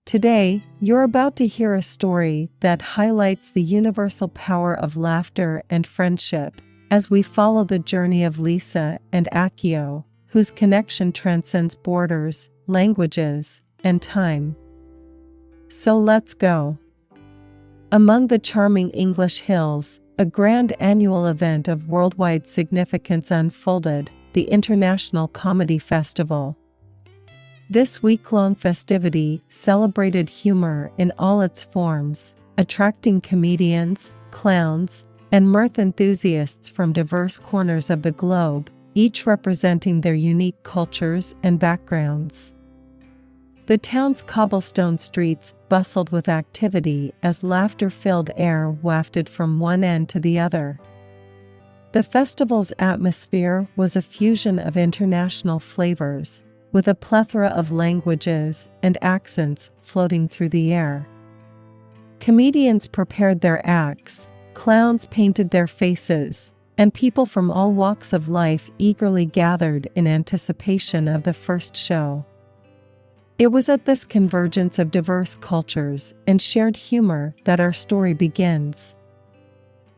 Today, you're about to hear a story that highlights the universal power of laughter and friendship as we follow the journey of Lisa and Akio, whose connection transcends borders, languages, and time. So let's go. Among the charming English hills, a grand annual event of worldwide significance unfolded, the International Comedy Festival. This week-long festivity celebrated humor in all its forms, attracting comedians, clowns, and mirth enthusiasts from diverse corners of the globe, each representing their unique cultures and backgrounds. The town's cobblestone streets bustled with activity as laughter-filled air wafted from one end to the other. The festival's atmosphere was a fusion of international flavors, with a plethora of languages and accents floating through the air. Comedians prepared their acts, clowns painted their faces, and people from all walks of life eagerly gathered in anticipation of the first show. It was at this convergence of diverse cultures and shared humor that our story begins.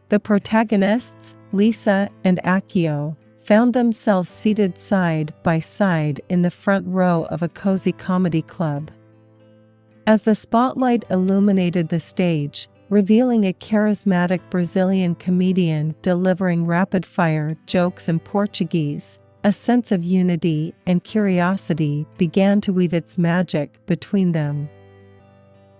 The protagonists, Lisa and Akio, found themselves seated side by side in the front row of a cozy comedy club. As the spotlight illuminated the stage, revealing a charismatic Brazilian comedian delivering rapid-fire jokes in Portuguese, a sense of unity and curiosity began to weave its magic between them.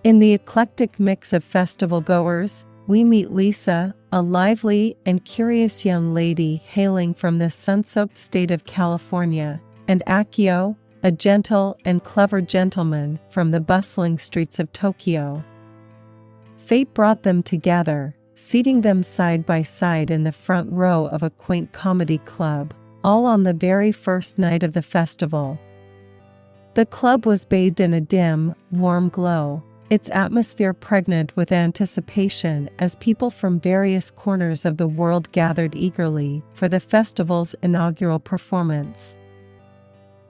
In the eclectic mix of festival-goers, we meet Lisa, a lively and curious young lady hailing from the sun-soaked state of California, and Akio, a gentle and clever gentleman from the bustling streets of Tokyo. Fate brought them together, seating them side by side in the front row of a quaint comedy club, all on the very first night of the festival. The club was bathed in a dim, warm glow, its atmosphere pregnant with anticipation as people from various corners of the world gathered eagerly for the festival's inaugural performance.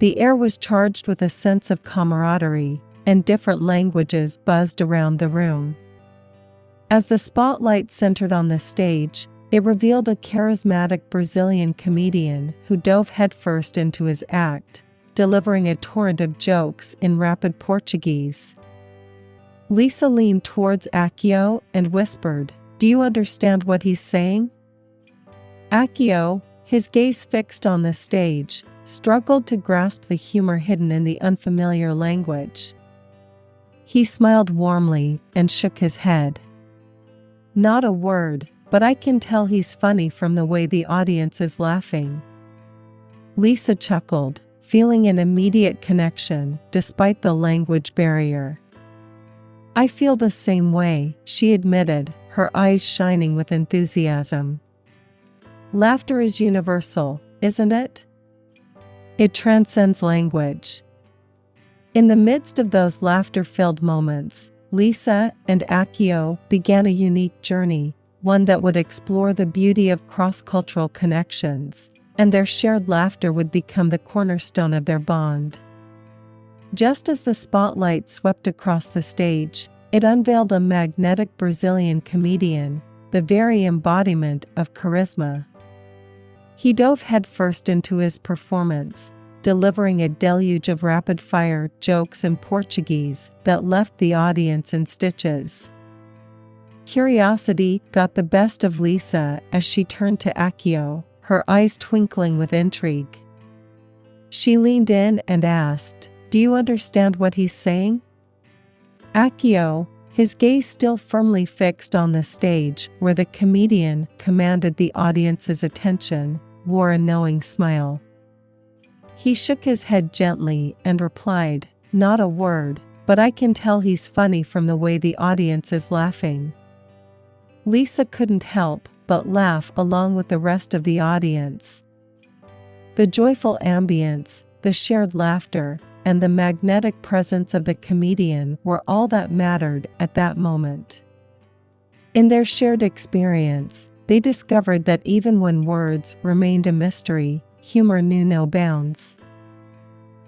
The air was charged with a sense of camaraderie, and different languages buzzed around the room. As the spotlight centered on the stage, it revealed a charismatic Brazilian comedian who dove headfirst into his act, delivering a torrent of jokes in rapid Portuguese. Lisa leaned towards Akio and whispered, "Do you understand what he's saying?" Akio, his gaze fixed on the stage, struggled to grasp the humor hidden in the unfamiliar language. He smiled warmly and shook his head. "Not a word, but I can tell he's funny from the way the audience is laughing." Lisa chuckled, feeling an immediate connection despite the language barrier. "I feel the same way," she admitted, her eyes shining with enthusiasm. "Laughter is universal, isn't it? It transcends language." In the midst of those laughter-filled moments, Lisa and Akio began a unique journey, one that would explore the beauty of cross-cultural connections, and their shared laughter would become the cornerstone of their bond. Just as the spotlight swept across the stage, it unveiled a magnetic Brazilian comedian, the very embodiment of charisma. He dove headfirst into his performance, delivering a deluge of rapid-fire jokes in Portuguese that left the audience in stitches. Curiosity got the best of Lisa as she turned to Akio, her eyes twinkling with intrigue. She leaned in and asked, "Do you understand what he's saying?" Akio, his gaze still firmly fixed on the stage where the comedian commanded the audience's attention, wore a knowing smile. He shook his head gently and replied, "Not a word, but I can tell he's funny from the way the audience is laughing." Lisa couldn't help but laugh along with the rest of the audience. The joyful ambience, the shared laughter, and the magnetic presence of the comedian were all that mattered at that moment. In their shared experience, they discovered that even when words remained a mystery, humor knew no bounds.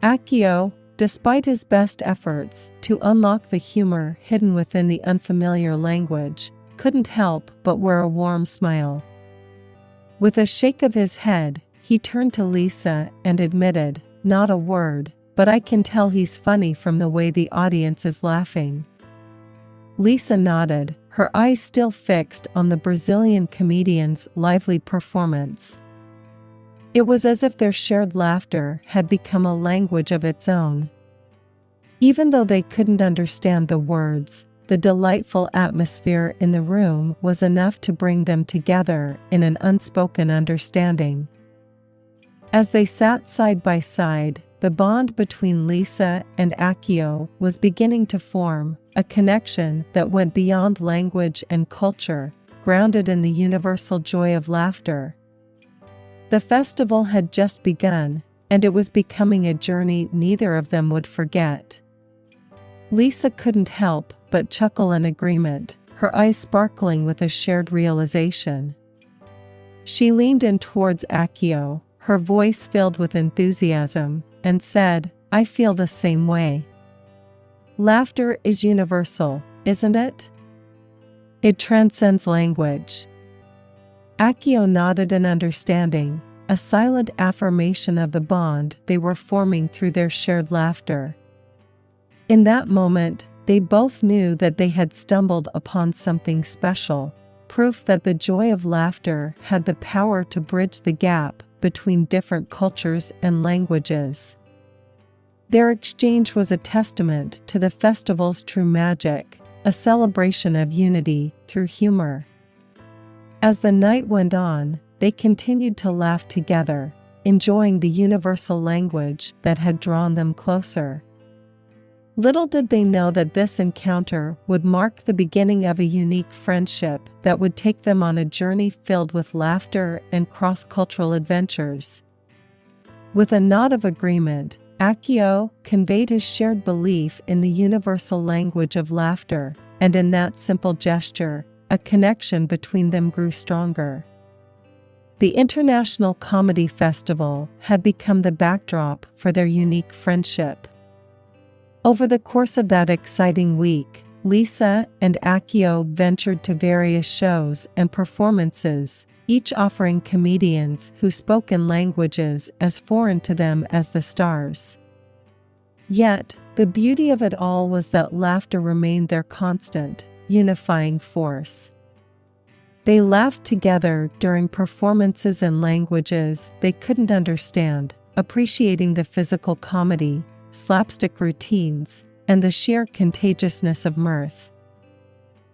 Akio, despite his best efforts to unlock the humor hidden within the unfamiliar language, couldn't help but wear a warm smile. With a shake of his head, he turned to Lisa and admitted, "Not a word, but I can tell he's funny from the way the audience is laughing." Lisa nodded, her eyes still fixed on the Brazilian comedian's lively performance. It was as if their shared laughter had become a language of its own. Even though they couldn't understand the words, the delightful atmosphere in the room was enough to bring them together in an unspoken understanding. As they sat side by side, the bond between Lisa and Akio was beginning to form, a connection that went beyond language and culture, grounded in the universal joy of laughter. The festival had just begun, and it was becoming a journey neither of them would forget. Lisa couldn't help but chuckle in agreement, her eyes sparkling with a shared realization. She leaned in towards Akio, her voice filled with enthusiasm, and said, "I feel the same way. Laughter is universal, isn't it? It transcends language." Akio nodded in understanding, a silent affirmation of the bond they were forming through their shared laughter. In that moment, they both knew that they had stumbled upon something special, proof that the joy of laughter had the power to bridge the gap between different cultures and languages. Their exchange was a testament to the festival's true magic, a celebration of unity through humor. As the night went on, they continued to laugh together, enjoying the universal language that had drawn them closer. Little did they know that this encounter would mark the beginning of a unique friendship that would take them on a journey filled with laughter and cross-cultural adventures. With a nod of agreement, Akio conveyed his shared belief in the universal language of laughter, and in that simple gesture, a connection between them grew stronger. The International Comedy Festival had become the backdrop for their unique friendship. Over the course of that exciting week, Lisa and Akio ventured to various shows and performances, each offering comedians who spoke in languages as foreign to them as the stars. Yet, the beauty of it all was that laughter remained their constant, unifying force. They laughed together during performances in languages they couldn't understand, appreciating the physical comedy, slapstick routines, and the sheer contagiousness of mirth.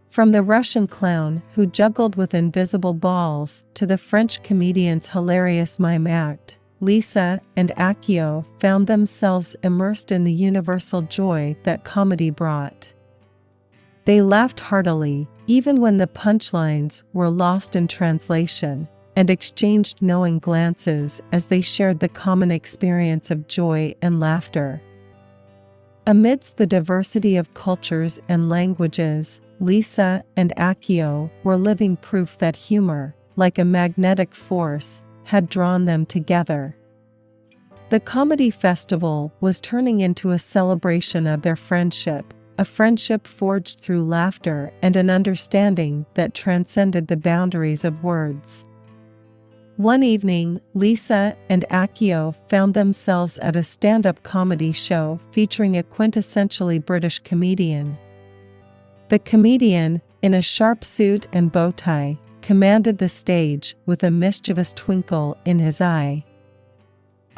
From the Russian clown who juggled with invisible balls to the French comedian's hilarious mime act, Lisa and Akio found themselves immersed in the universal joy that comedy brought. They laughed heartily, even when the punchlines were lost in translation, and exchanged knowing glances as they shared the common experience of joy and laughter. Amidst the diversity of cultures and languages, Lisa and Akio were living proof that humor, like a magnetic force, had drawn them together. The comedy festival was turning into a celebration of their friendship, a friendship forged through laughter and an understanding that transcended the boundaries of words. One evening, Lisa and Akio found themselves at a stand-up comedy show featuring a quintessentially British comedian. The comedian, in a sharp suit and bow tie, commanded the stage with a mischievous twinkle in his eye.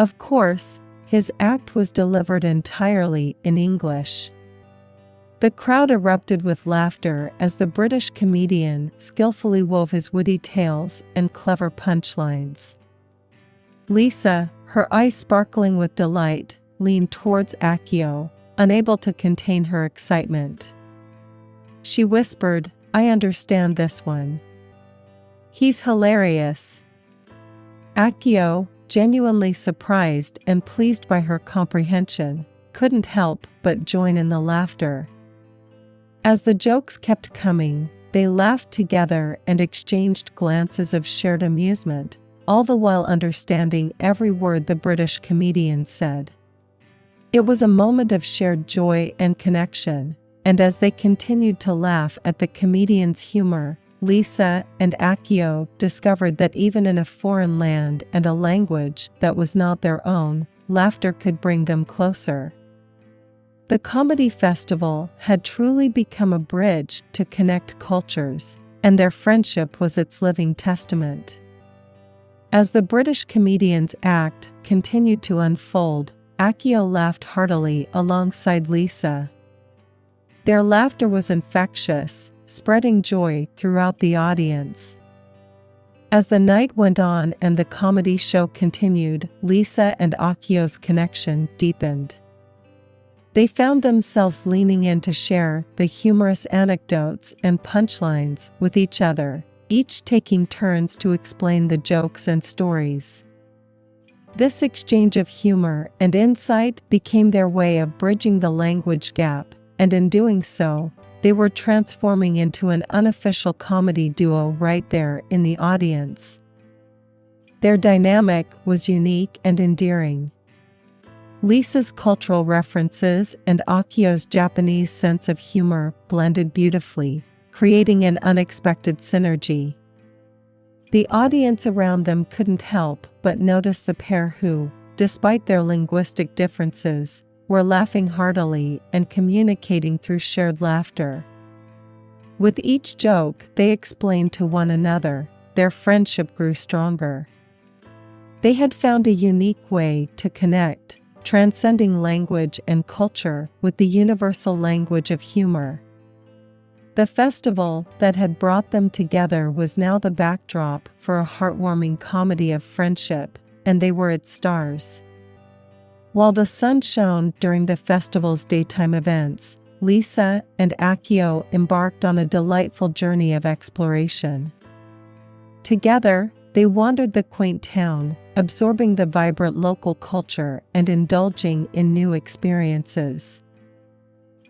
Of course, his act was delivered entirely in English. The crowd erupted with laughter as the British comedian skillfully wove his witty tales and clever punchlines. Lisa, her eyes sparkling with delight, leaned towards Akio, unable to contain her excitement. She whispered, "I understand this one. He's hilarious." Akio, genuinely surprised and pleased by her comprehension, couldn't help but join in the laughter. As the jokes kept coming, they laughed together and exchanged glances of shared amusement, all the while understanding every word the British comedian said. It was a moment of shared joy and connection, and as they continued to laugh at the comedian's humor, Lisa and Akio discovered that even in a foreign land and a language that was not their own, laughter could bring them closer. The comedy festival had truly become a bridge to connect cultures, and their friendship was its living testament. As the British comedian's act continued to unfold, Akio laughed heartily alongside Lisa. Their laughter was infectious, spreading joy throughout the audience. As the night went on and the comedy show continued, Lisa and Akio's connection deepened. They found themselves leaning in to share the humorous anecdotes and punchlines with each other, each taking turns to explain the jokes and stories. This exchange of humor and insight became their way of bridging the language gap, and in doing so, they were transforming into an unofficial comedy duo right there in the audience. Their dynamic was unique and endearing. Lisa's cultural references and Akio's Japanese sense of humor blended beautifully, creating an unexpected synergy. The audience around them couldn't help but notice the pair who, despite their linguistic differences, were laughing heartily and communicating through shared laughter. With each joke they explained to one another, their friendship grew stronger. They had found a unique way to connect, transcending language and culture with the universal language of humor. The festival that had brought them together was now the backdrop for a heartwarming comedy of friendship, and they were its stars. While the sun shone during the festival's daytime events, Lisa and Akio embarked on a delightful journey of exploration. Together, they wandered the quaint town, absorbing the vibrant local culture and indulging in new experiences.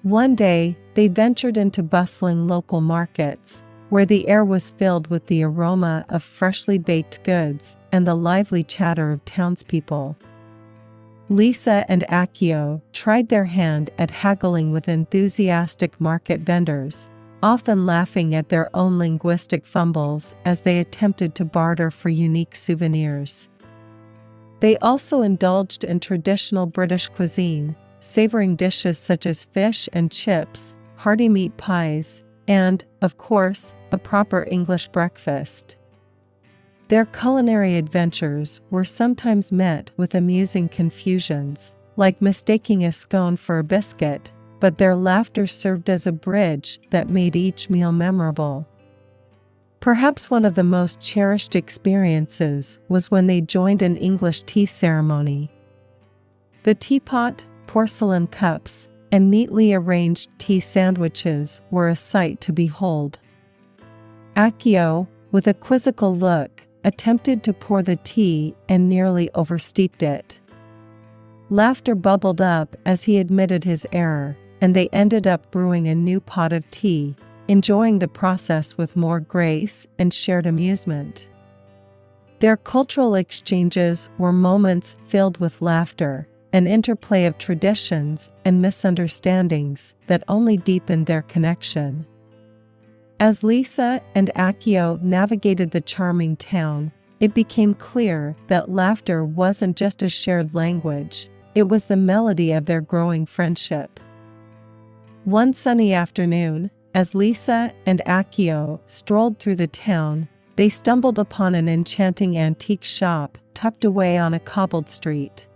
One day, they ventured into bustling local markets, where the air was filled with the aroma of freshly baked goods and the lively chatter of townspeople. Lisa and Akio tried their hand at haggling with enthusiastic market vendors, often laughing at their own linguistic fumbles as they attempted to barter for unique souvenirs. They also indulged in traditional British cuisine, savoring dishes such as fish and chips, hearty meat pies, and, of course, a proper English breakfast. Their culinary adventures were sometimes met with amusing confusions, like mistaking a scone for a biscuit, but their laughter served as a bridge that made each meal memorable. Perhaps one of the most cherished experiences was when they joined an English tea ceremony. The teapot, porcelain cups, and neatly arranged tea sandwiches were a sight to behold. Akio, with a quizzical look, attempted to pour the tea and nearly oversteeped it. Laughter bubbled up as he admitted his error, and they ended up brewing a new pot of tea, enjoying the process with more grace and shared amusement. Their cultural exchanges were moments filled with laughter, an interplay of traditions and misunderstandings that only deepened their connection. As Lisa and Akio navigated the charming town, it became clear that laughter wasn't just a shared language, it was the melody of their growing friendship. One sunny afternoon, as Lisa and Akio strolled through the town, they stumbled upon an enchanting antique shop tucked away on a cobbled street.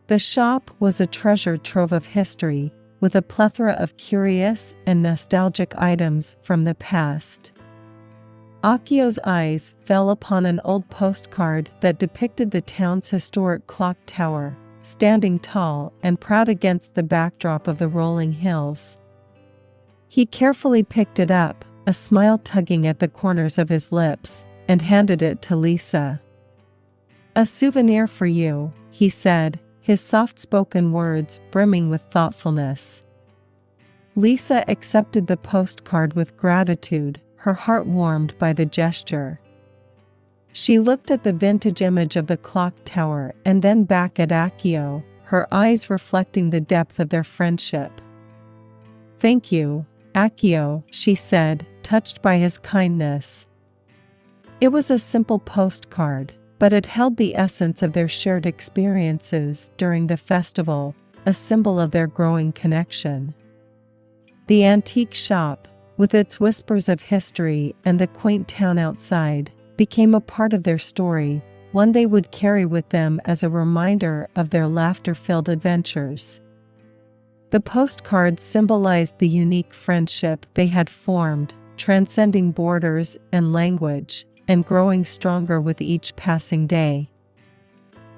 The shop was a treasure trove of history, with a plethora of curious and nostalgic items from the past. Akio's eyes fell upon an old postcard that depicted the town's historic clock tower, standing tall and proud against the backdrop of the rolling hills. He carefully picked it up, a smile tugging at the corners of his lips, and handed it to Lisa. "A souvenir for you," he said, his soft-spoken words brimming with thoughtfulness. Lisa accepted the postcard with gratitude, her heart warmed by the gesture. She looked at the vintage image of the clock tower and then back at Akio, her eyes reflecting the depth of their friendship. "Thank you, Akio," she said, touched by his kindness. It was a simple postcard, but it held the essence of their shared experiences during the festival, a symbol of their growing connection. The antique shop, with its whispers of history and the quaint town outside, became a part of their story, one they would carry with them as a reminder of their laughter-filled adventures. The postcards symbolized the unique friendship they had formed, transcending borders and language, and growing stronger with each passing day.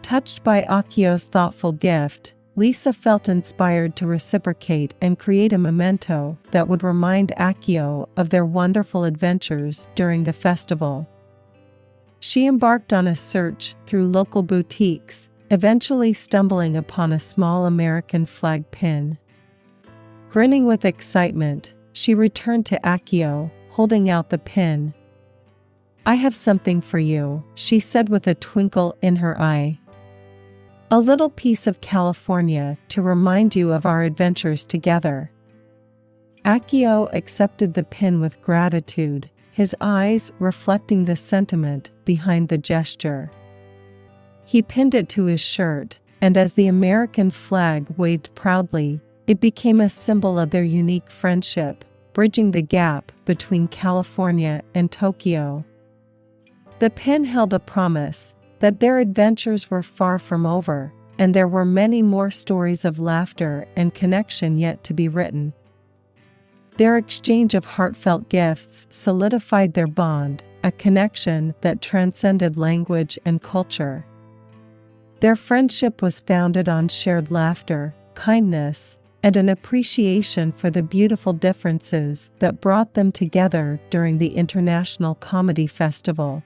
Touched by Akio's thoughtful gift, Lisa felt inspired to reciprocate and create a memento that would remind Akio of their wonderful adventures during the festival. She embarked on a search through local boutiques, eventually stumbling upon a small American flag pin. Grinning with excitement, she returned to Akio, holding out the pin. "I have something for you," she said with a twinkle in her eye. "A little piece of California to remind you of our adventures together." Akio accepted the pin with gratitude, his eyes reflecting the sentiment behind the gesture. He pinned it to his shirt, and as the American flag waved proudly, it became a symbol of their unique friendship, bridging the gap between California and Tokyo. The pin held a promise that their adventures were far from over, and there were many more stories of laughter and connection yet to be written. Their exchange of heartfelt gifts solidified their bond, a connection that transcended language and culture. Their friendship was founded on shared laughter, kindness, and an appreciation for the beautiful differences that brought them together during the International Comedy Festival.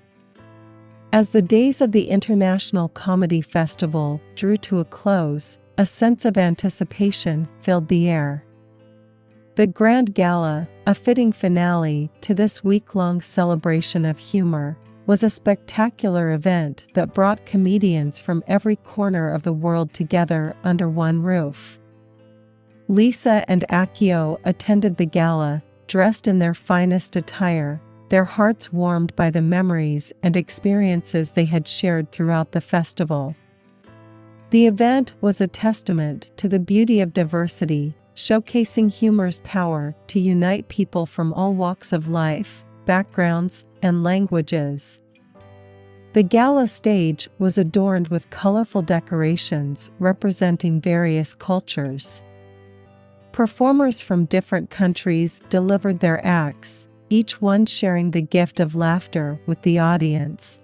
As the days of the International Comedy Festival drew to a close, a sense of anticipation filled the air. The Grand Gala, a fitting finale to this week-long celebration of humor, was a spectacular event that brought comedians from every corner of the world together under one roof. Lisa and Akio attended the gala, dressed in their finest attire, their hearts warmed by the memories and experiences they had shared throughout the festival. The event was a testament to the beauty of diversity, showcasing humor's power to unite people from all walks of life, backgrounds, and languages. The gala stage was adorned with colorful decorations representing various cultures. Performers from different countries delivered their acts, each one sharing the gift of laughter with the audience.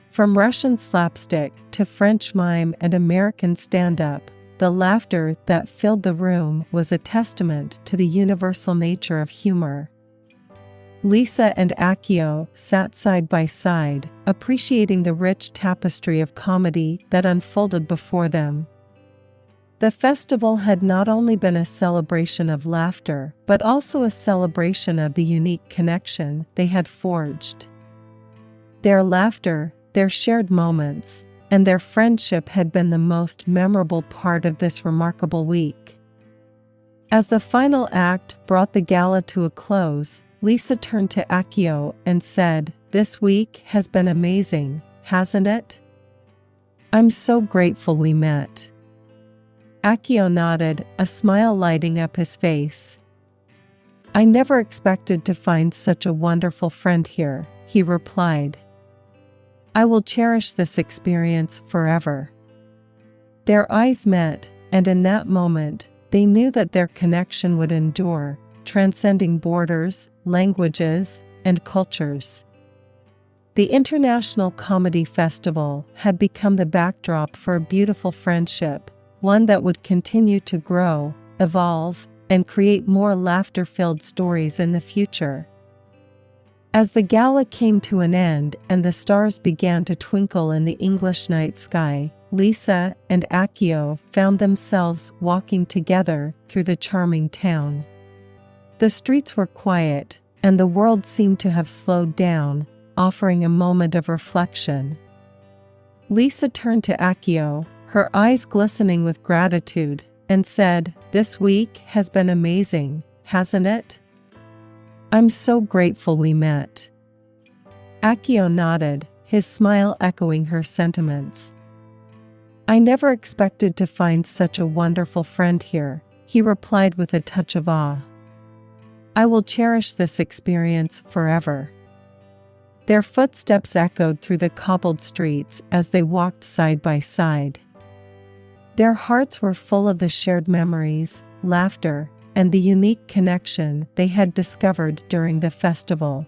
From Russian slapstick to French mime and American stand-up, the laughter that filled the room was a testament to the universal nature of humor. Lisa and Akio sat side by side, appreciating the rich tapestry of comedy that unfolded before them. The festival had not only been a celebration of laughter, but also a celebration of the unique connection they had forged. Their laughter, their shared moments, and their friendship had been the most memorable part of this remarkable week. As the final act brought the gala to a close, Lisa turned to Akio and said, "This week has been amazing, hasn't it? I'm so grateful we met." Akio nodded, a smile lighting up his face. "I never expected to find such a wonderful friend here," he replied. "I will cherish this experience forever." Their eyes met, and in that moment, they knew that their connection would endure, transcending borders, languages, and cultures. The International Comedy Festival had become the backdrop for a beautiful friendship, one that would continue to grow, evolve, and create more laughter-filled stories in the future. As the gala came to an end and the stars began to twinkle in the English night sky, Lisa and Akio found themselves walking together through the charming town. The streets were quiet, and the world seemed to have slowed down, offering a moment of reflection. Lisa turned to Akio, her eyes glistening with gratitude, and said, "This week has been amazing, hasn't it? I'm so grateful we met." Akio nodded, his smile echoing her sentiments. "I never expected to find such a wonderful friend here," he replied with a touch of awe. "I will cherish this experience forever." Their footsteps echoed through the cobbled streets as they walked side by side. Their hearts were full of the shared memories, laughter, and the unique connection they had discovered during the festival.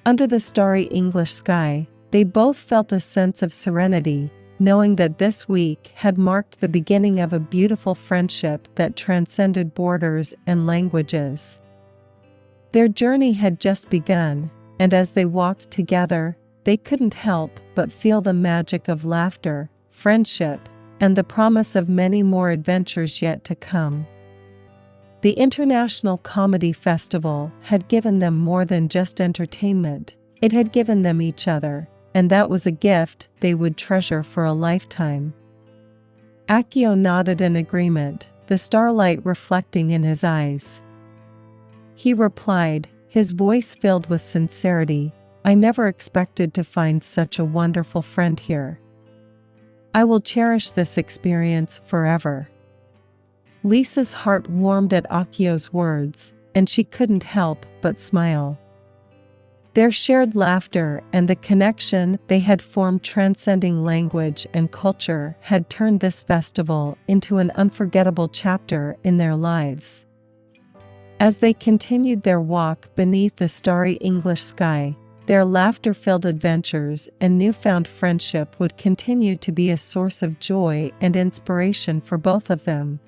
Under the starry English sky, they both felt a sense of serenity, knowing that this week had marked the beginning of a beautiful friendship that transcended borders and languages. Their journey had just begun, and as they walked together, they couldn't help but feel the magic of laughter, friendship, and the promise of many more adventures yet to come. The International Comedy Festival had given them more than just entertainment, it had given them each other, and that was a gift they would treasure for a lifetime. Akio nodded in agreement, the starlight reflecting in his eyes. He replied, his voice filled with sincerity, "I never expected to find such a wonderful friend here. I will cherish this experience forever." Lisa's heart warmed at Akio's words, and she couldn't help but smile. Their shared laughter and the connection they had formed transcending language and culture had turned this festival into an unforgettable chapter in their lives. As they continued their walk beneath the starry English sky, their laughter-filled adventures and newfound friendship would continue to be a source of joy and inspiration for both of them.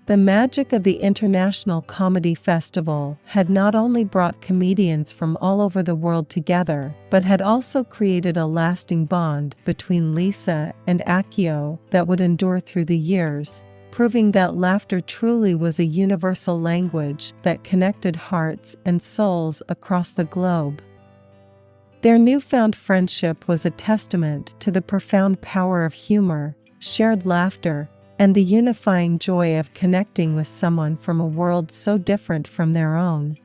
The magic of the International Comedy Festival had not only brought comedians from all over the world together, but had also created a lasting bond between Lisa and Akio that would endure through the years, proving that laughter truly was a universal language that connected hearts and souls across the globe. Their newfound friendship was a testament to the profound power of humor, shared laughter, and the unifying joy of connecting with someone from a world so different from their own.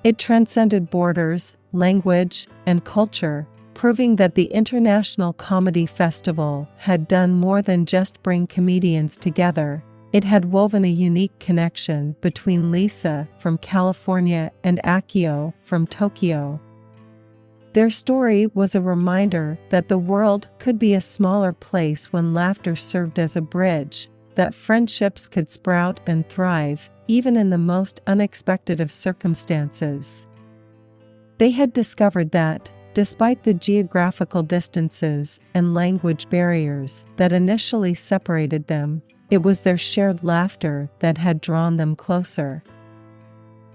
It transcended borders, language, and culture, proving that the International Comedy Festival had done more than just bring comedians together. It had woven a unique connection between Lisa from California and Akio from Tokyo. Their story was a reminder that the world could be a smaller place when laughter served as a bridge, that friendships could sprout and thrive, even in the most unexpected of circumstances. They had discovered that, despite the geographical distances and language barriers that initially separated them, it was their shared laughter that had drawn them closer.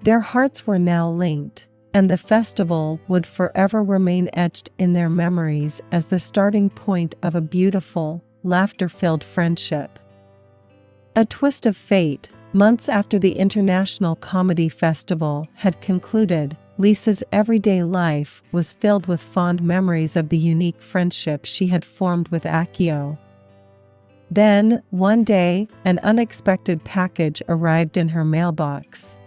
Their hearts were now linked, and the festival would forever remain etched in their memories as the starting point of a beautiful, laughter-filled friendship. A twist of fate, months after the International Comedy Festival had concluded, Lisa's everyday life was filled with fond memories of the unique friendship she had formed with Akio. Then, one day, an unexpected package arrived in her mailbox.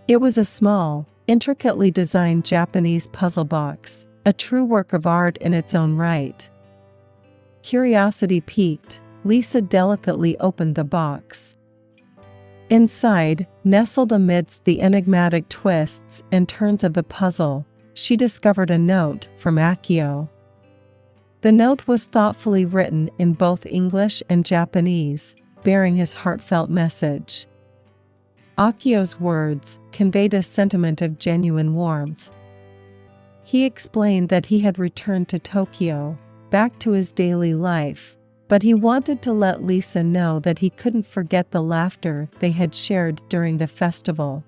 It was a small, intricately designed Japanese puzzle box, a true work of art in its own right. Curiosity piqued, Lisa delicately opened the box. Inside, nestled amidst the enigmatic twists and turns of the puzzle, she discovered a note from Akio. The note was thoughtfully written in both English and Japanese, bearing his heartfelt message. Akio's words conveyed a sentiment of genuine warmth. He explained that he had returned to Tokyo, back to his daily life, but he wanted to let Lisa know that he couldn't forget the laughter they had shared during the festival.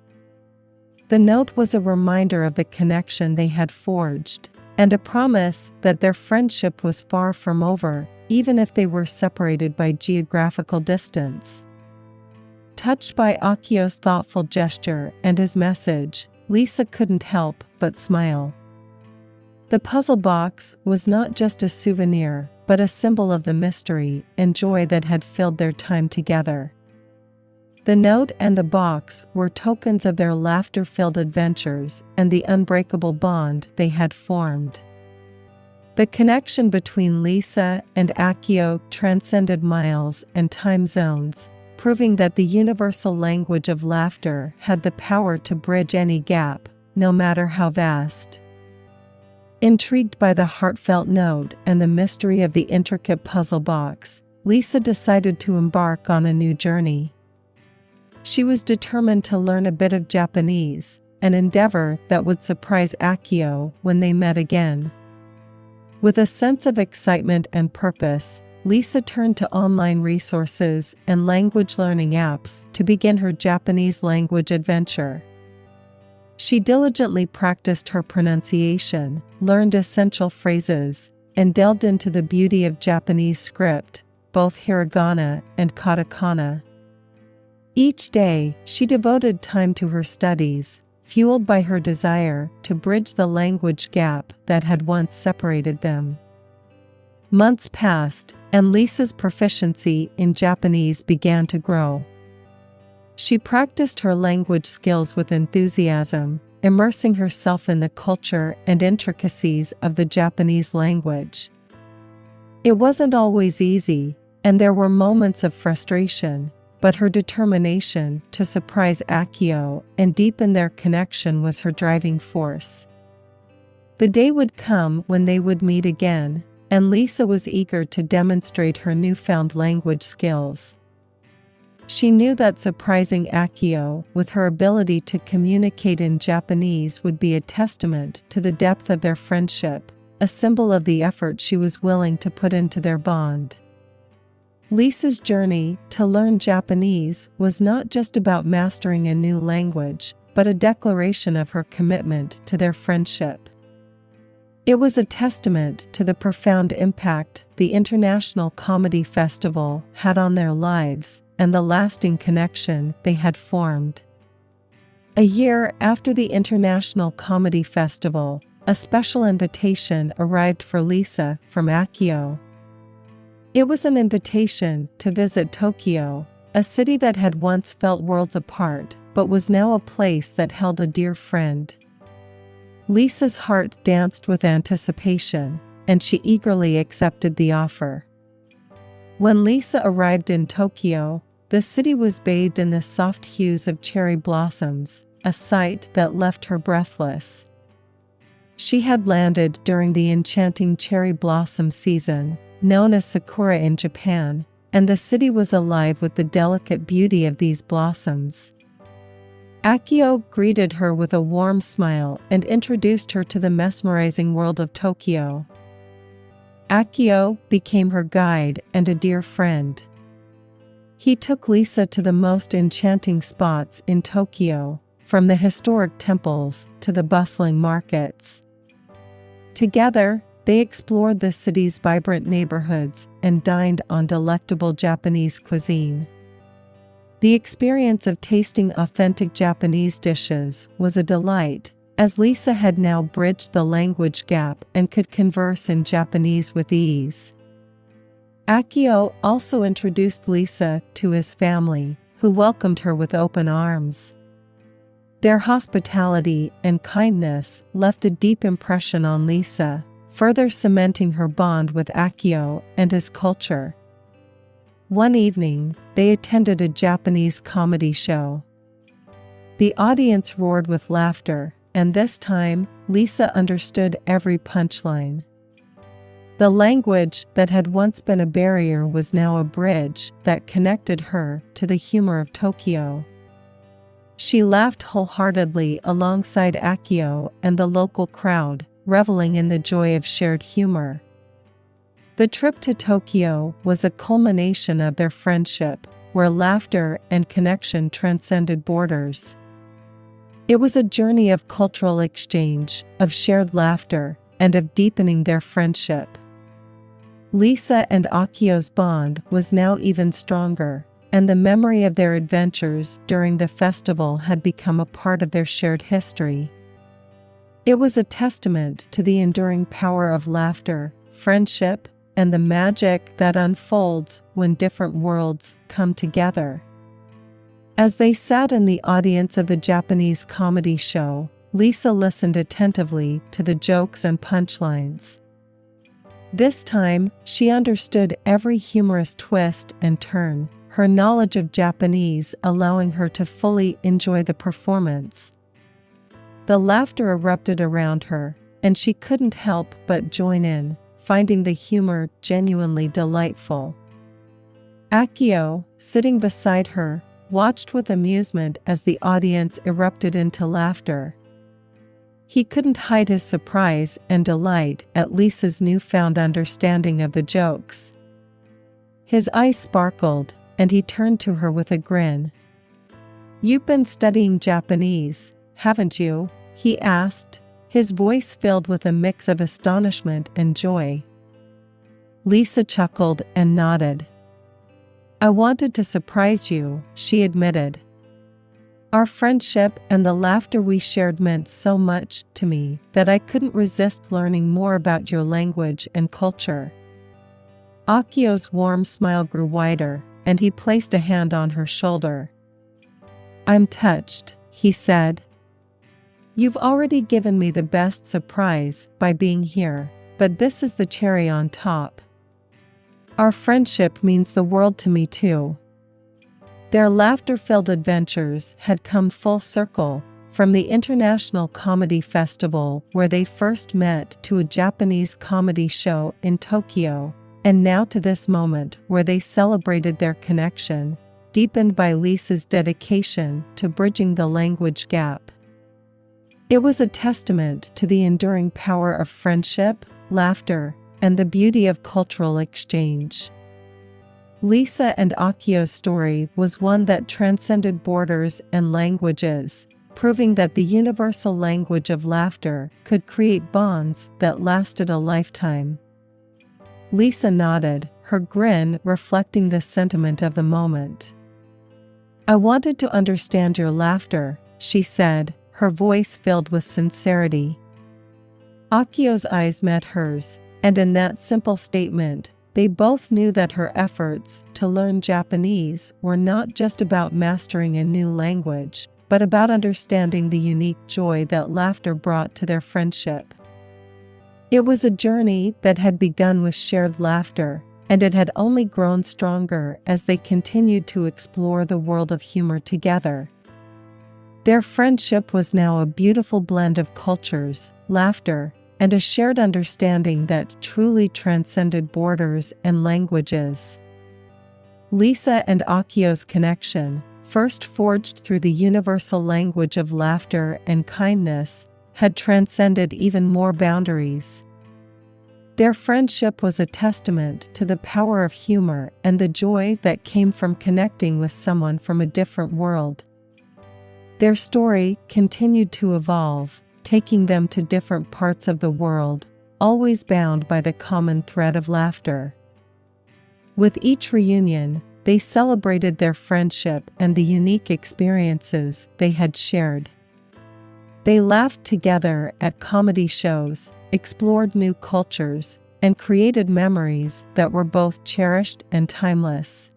The note was a reminder of the connection they had forged, and a promise that their friendship was far from over, even if they were separated by geographical distance. Touched by Akio's thoughtful gesture and his message, Lisa couldn't help but smile. The puzzle box was not just a souvenir, but a symbol of the mystery and joy that had filled their time together. The note and the box were tokens of their laughter-filled adventures and the unbreakable bond they had formed. The connection between Lisa and Akio transcended miles and time zones, proving that the universal language of laughter had the power to bridge any gap, no matter how vast. Intrigued by the heartfelt note and the mystery of the intricate puzzle box, Lisa decided to embark on a new journey. She was determined to learn a bit of Japanese, an endeavor that would surprise Akio when they met again. With a sense of excitement and purpose, Lisa turned to online resources and language learning apps to begin her Japanese language adventure. She diligently practiced her pronunciation, learned essential phrases, and delved into the beauty of Japanese script, both hiragana and katakana. Each day, she devoted time to her studies, fueled by her desire to bridge the language gap that had once separated them. Months passed, and Lisa's proficiency in Japanese began to grow. She practiced her language skills with enthusiasm, immersing herself in the culture and intricacies of the Japanese language. It wasn't always easy, and there were moments of frustration, but her determination to surprise Akio and deepen their connection was her driving force. The day would come when they would meet again, and Lisa was eager to demonstrate her newfound language skills. She knew that surprising Akio with her ability to communicate in Japanese would be a testament to the depth of their friendship, a symbol of the effort she was willing to put into their bond. Lisa's journey to learn Japanese was not just about mastering a new language, but a declaration of her commitment to their friendship. It was a testament to the profound impact the International Comedy Festival had on their lives and the lasting connection they had formed. A year after the International Comedy Festival, a special invitation arrived for Lisa from Akio. It was an invitation to visit Tokyo, a city that had once felt worlds apart, but was now a place that held a dear friend. Lisa's heart danced with anticipation, and she eagerly accepted the offer. When Lisa arrived in Tokyo, the city was bathed in the soft hues of cherry blossoms, a sight that left her breathless. She had landed during the enchanting cherry blossom season, known as Sakura in Japan, and the city was alive with the delicate beauty of these blossoms. Akio greeted her with a warm smile and introduced her to the mesmerizing world of Tokyo. Akio became her guide and a dear friend. He took Lisa to the most enchanting spots in Tokyo, from the historic temples to the bustling markets. Together, they explored the city's vibrant neighborhoods and dined on delectable Japanese cuisine. The experience of tasting authentic Japanese dishes was a delight, as Lisa had now bridged the language gap and could converse in Japanese with ease. Akio also introduced Lisa to his family, who welcomed her with open arms. Their hospitality and kindness left a deep impression on Lisa, further cementing her bond with Akio and his culture. One evening, they attended a Japanese comedy show. The audience roared with laughter, and this time, Lisa understood every punchline. The language that had once been a barrier was now a bridge that connected her to the humor of Tokyo. She laughed wholeheartedly alongside Akio and the local crowd, reveling in the joy of shared humor. The trip to Tokyo was a culmination of their friendship, where laughter and connection transcended borders. It was a journey of cultural exchange, of shared laughter, and of deepening their friendship. Lisa and Akio's bond was now even stronger, and the memory of their adventures during the festival had become a part of their shared history. It was a testament to the enduring power of laughter, friendship, and the magic that unfolds when different worlds come together. As they sat in the audience of the Japanese comedy show, Lisa listened attentively to the jokes and punchlines. This time, she understood every humorous twist and turn, her knowledge of Japanese allowing her to fully enjoy the performance. The laughter erupted around her, and she couldn't help but join in, finding the humor genuinely delightful. Akio, sitting beside her, watched with amusement as the audience erupted into laughter. He couldn't hide his surprise and delight at Lisa's newfound understanding of the jokes. His eyes sparkled, and he turned to her with a grin. "You've been studying Japanese, haven't you?" he asked, his voice filled with a mix of astonishment and joy. Lisa chuckled and nodded. "I wanted to surprise you," she admitted. "Our friendship and the laughter we shared meant so much to me that I couldn't resist learning more about your language and culture." Akio's warm smile grew wider, and he placed a hand on her shoulder. "I'm touched," he said. "You've already given me the best surprise by being here, but this is the cherry on top. Our friendship means the world to me too." Their laughter-filled adventures had come full circle, from the International Comedy Festival where they first met to a Japanese comedy show in Tokyo, and now to this moment where they celebrated their connection, deepened by Lisa's dedication to bridging the language gap. It was a testament to the enduring power of friendship, laughter, and the beauty of cultural exchange. Lisa and Akio's story was one that transcended borders and languages, proving that the universal language of laughter could create bonds that lasted a lifetime. Lisa nodded, her grin reflecting the sentiment of the moment. "I wanted to understand your laughter," she said, her voice filled with sincerity. Akio's eyes met hers, and in that simple statement, they both knew that her efforts to learn Japanese were not just about mastering a new language, but about understanding the unique joy that laughter brought to their friendship. It was a journey that had begun with shared laughter, and it had only grown stronger as they continued to explore the world of humor together. Their friendship was now a beautiful blend of cultures, laughter, and a shared understanding that truly transcended borders and languages. Lisa and Akio's connection, first forged through the universal language of laughter and kindness, had transcended even more boundaries. Their friendship was a testament to the power of humor and the joy that came from connecting with someone from a different world. Their story continued to evolve, taking them to different parts of the world, always bound by the common thread of laughter. With each reunion, they celebrated their friendship and the unique experiences they had shared. They laughed together at comedy shows, explored new cultures, and created memories that were both cherished and timeless.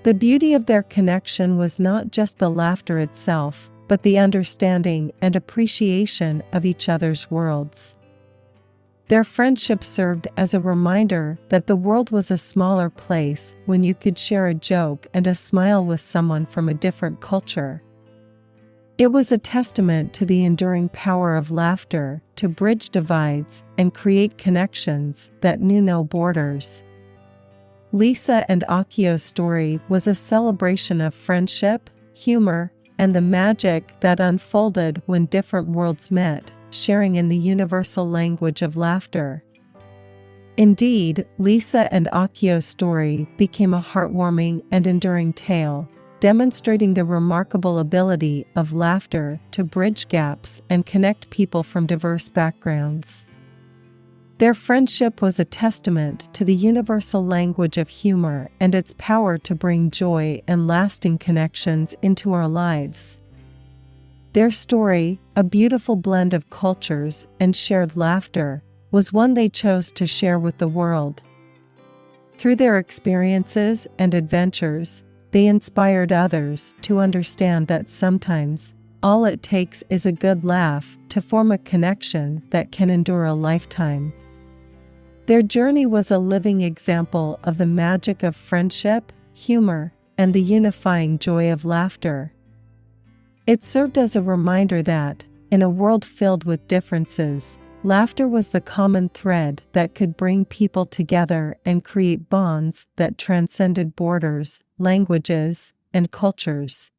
The beauty of their connection was not just the laughter itself, but the understanding and appreciation of each other's worlds. Their friendship served as a reminder that the world was a smaller place when you could share a joke and a smile with someone from a different culture. It was a testament to the enduring power of laughter to bridge divides and create connections that knew no borders. Lisa and Akio's story was a celebration of friendship, humor, and the magic that unfolded when different worlds met, sharing in the universal language of laughter. Indeed, Lisa and Akio's story became a heartwarming and enduring tale, demonstrating the remarkable ability of laughter to bridge gaps and connect people from diverse backgrounds. Their friendship was a testament to the universal language of humor and its power to bring joy and lasting connections into our lives. Their story, a beautiful blend of cultures and shared laughter, was one they chose to share with the world, Through their experiences and adventures, they inspired others to understand that sometimes all it takes is a good laugh to form a connection that can endure a lifetime. Their journey was a living example of the magic of friendship, humor, and the unifying joy of laughter. It served as a reminder that, in a world filled with differences, laughter was the common thread that could bring people together and create bonds that transcended borders, languages, and cultures.